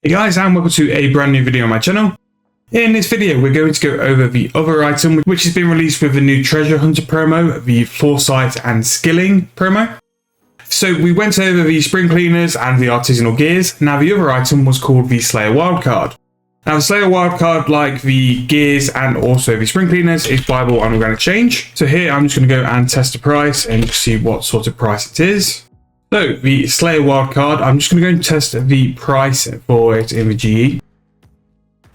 Hey guys, and welcome to a brand new video on my channel. In this video, we're going to go over the other item, which has been released with the new treasure hunter promo, the foresight and skilling promo. So we went over the spring cleaners and the artisanal gears. Now the other item was called the Slayer wildcard. Now the Slayer wildcard, like the gears and also the spring cleaners, is viable on organic change. So here I'm just going to go and test the price and see what sort of price it is. So the Slayer wildcard, I'm just going to go and test the price for it in the GE.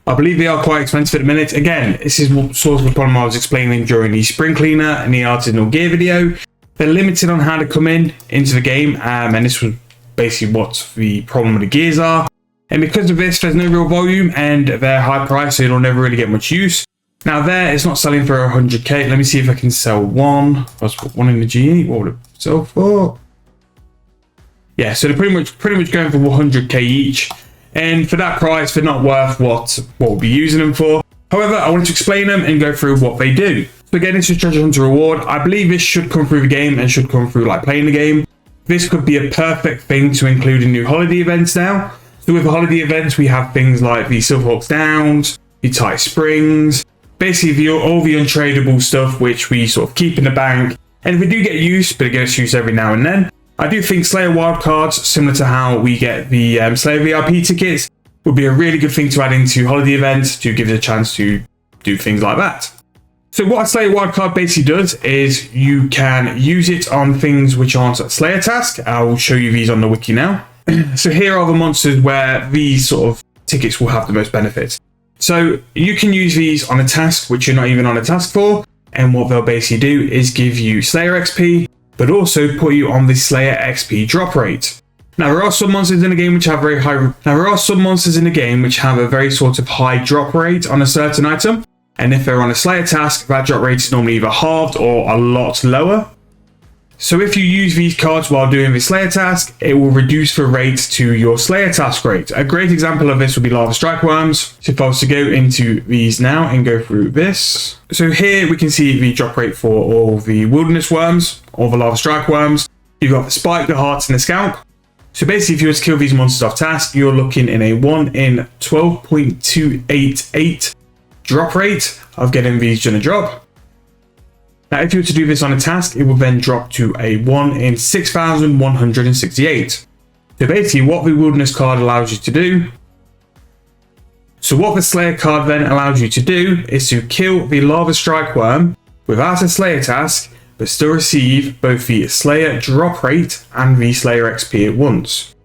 I believe they are quite expensive at the minute. Again, this is sort of the problem I was explaining during the spring cleaner and the artisanal gear video. They're limited on how to come into the game, and this was basically what the problem with the gears are. And because of this, there's no real volume and they're high price, so it'll never really get much use. Now there, it's not selling for 100k. Let me see if I can sell one. If I was put one in the GE, what would it sell for? Yeah, so they're pretty much going for 100k each, and for that price, they're not worth what we'll be using them for. However, I wanted to explain them and go through what they do. So again, this is treasure hunter reward. I believe this should come through the game and should come through like playing the game. This could be a perfect thing to include in new holiday events now. So with the holiday events, we have things like the Silverhawks Downs, the Tight Springs, basically all the untradeable stuff which we sort of keep in the bank, and we do get use, but it gets used every now and then. I do think Slayer wildcards, similar to how we get the Slayer VIP tickets, would be a really good thing to add into holiday events to give us a chance to do things like that. So what a Slayer wildcard basically does is you can use it on things which aren't a Slayer task. I'll show you these on the wiki now. So here are the monsters where these sort of tickets will have the most benefit. So you can use these on a task which you're not even on a task for, and what they'll basically do is give you Slayer XP, but also put you on the Slayer XP drop rate. Now there are some monsters in the game which have a very sort of high drop rate on a certain item, and if they're on a Slayer task, that drop rate is normally either halved or a lot lower. So if you use these cards while doing the Slayer task, it will reduce the rate to your Slayer task rate. A great example of this would be Lava Strike Worms. So if I was to go into these now and go through this. So here we can see the drop rate for all the Wilderness Worms, all the Lava Strike Worms. You've got the Spike, the Hearts, and the Scalp. So basically if you were to kill these monsters off task, you're looking in a 1 in 12.288 drop rate of getting these gonna drop. Now, if you were to do this on a task, it will then drop to a 1 in 6,168. So basically what the Wilderness card allows you to do. So what the Slayer card then allows you to do is to kill the Lava Strike Worm without a Slayer task, but still receive both the Slayer drop rate and the Slayer XP at once.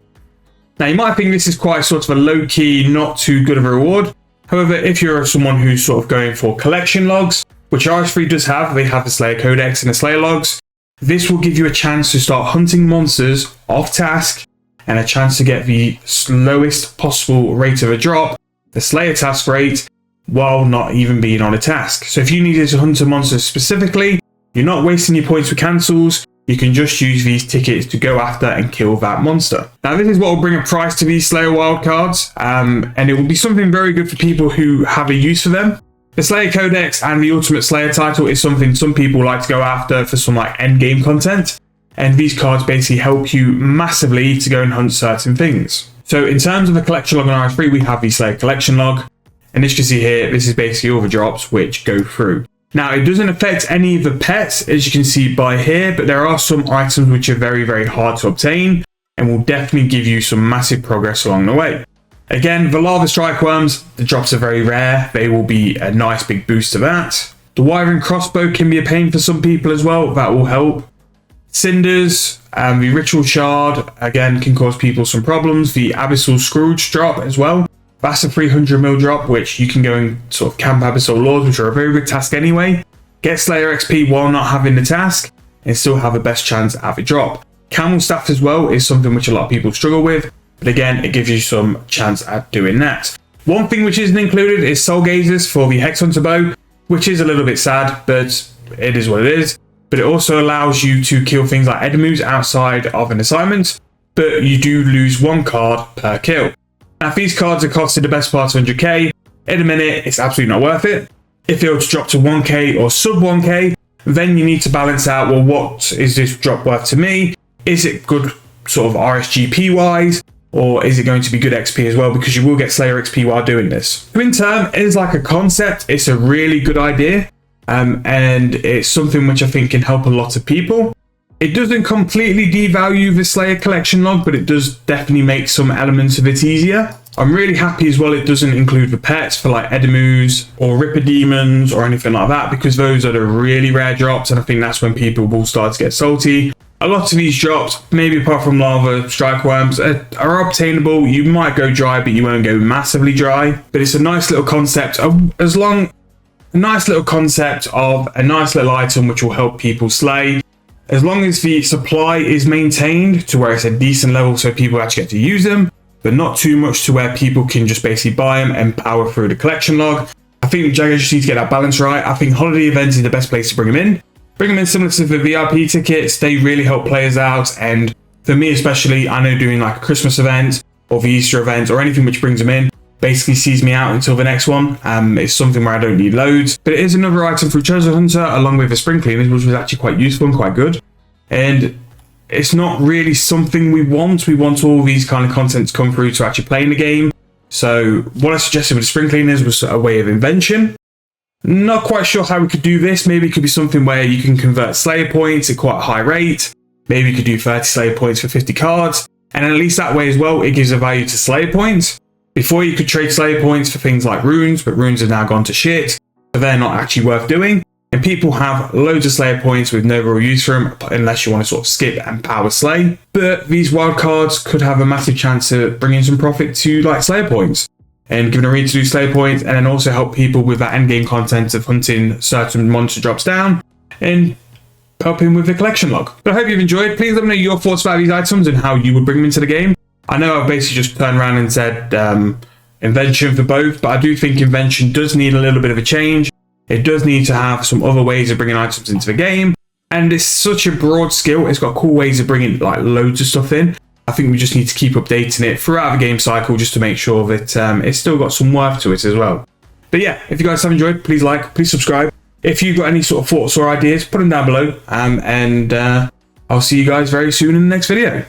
Now you might think this is quite sort of a low-key, not too good of a reward. However, if you're someone who's sort of going for collection logs, which RS3 does have, they have the Slayer Codex and the Slayer logs. This will give you a chance to start hunting monsters off task and a chance to get the slowest possible rate of a drop, the Slayer task rate, while not even being on a task. So if you needed to hunt a monster specifically, you're not wasting your points for cancels, you can just use these tickets to go after and kill that monster. Now this is what will bring a price to these Slayer wildcards, and it will be something very good for people who have a use for them. The Slayer Codex and the Ultimate Slayer title is something some people like to go after for some like end game content, and these cards basically help you massively to go and hunt certain things. So in terms of the collection log on RS3, we have the Slayer collection log, and as you can see here, this is basically all the drops which go through. Now it doesn't affect any of the pets, as you can see by here, but there are some items which are very, very hard to obtain and will definitely give you some massive progress along the way. Again, the Lava Strike Worms, the drops are very rare. They will be a nice big boost to that. The Wyvern Crossbow can be a pain for some people as well. That will help. Cinders and the Ritual Shard, again, can cause people some problems. The Abyssal Scrooge drop as well. That's a 300 mil drop, which you can go and sort of camp Abyssal Lords, which are a very good task anyway. Get Slayer XP while not having the task and still have the best chance at the drop. Camel Staff as well is something which a lot of people struggle with. But again, it gives you some chance at doing that. One thing which isn't included is Soul Gazers for the Hex Hunter bow, which is a little bit sad, but it is what it is. But it also allows you to kill things like Edemus outside of an assignment, but you do lose one card per kill. Now, if these cards are costed the best part of 100k, in a minute, it's absolutely not worth it. If it were to drop to 1k or sub 1k, then you need to balance out, well, what is this drop worth to me? Is it good sort of RSGP wise? or is it going to be good XP as well? Because you will get Slayer XP while doing this. Twin Term is like a concept. It's a really good idea. And it's something which I think can help a lot of people. It doesn't completely devalue the Slayer collection log, but it does definitely make some elements of it easier. I'm really happy as well it doesn't include the pets for like Edemus or Ripper Demons or anything like that, because those are the really rare drops, and I think that's when people will start to get salty. A lot of these drops, maybe apart from Lava Strike Worms, are obtainable. You might go dry, but you won't go massively dry. But it's a nice little concept of a nice little concept of a nice little item which will help people slay. As long as the supply is maintained to where it's a decent level so people actually get to use them, but not too much to where people can just basically buy them and power through the collection log. I think Jaggers just need to get that balance right. I think holiday events is the best place to bring them in. Bring them in similar to the VIP tickets. They really help players out. And for me especially, I know doing like a Christmas event or the Easter event or anything which brings them in basically sees me out until the next one. It's something where I don't need loads. But it is another item through Treasure Hunter along with the Spring Cleaners, which was actually quite useful and quite good. And it's not really something we want. We want all these kind of content to come through to actually play in the game. So what I suggested with the Spring Cleaners was a way of invention. Not quite sure how we could do this. Maybe it could be something where you can convert Slayer points at quite a high rate. Maybe you could do 30 Slayer points for 50 cards. And at least that way as well, it gives a value to Slayer points. Before you could trade Slayer points for things like runes, but runes have now gone to shit, so they're not actually worth doing. And people have loads of Slayer points with no real use for them, unless you want to sort of skip and power slay. But these wildcards could have a massive chance of bringing some profit to like Slayer points, and giving a reason to do Slayer points, and then also help people with that endgame content of hunting certain monster drops down, and helping with the collection log. But I hope you've enjoyed. Please let me know your thoughts about these items and how you would bring them into the game. I know I've basically just turned around and said invention for both, but I do think invention does need a little bit of a change. It does need to have some other ways of bringing items into the game. And it's such a broad skill. It's got cool ways of bringing like loads of stuff in. I think we just need to keep updating it throughout the game cycle just to make sure that it's still got some worth to it as well. But yeah, if you guys have enjoyed, please like, please subscribe. If you've got any sort of thoughts or ideas, put them down below. And I'll see you guys very soon in the next video.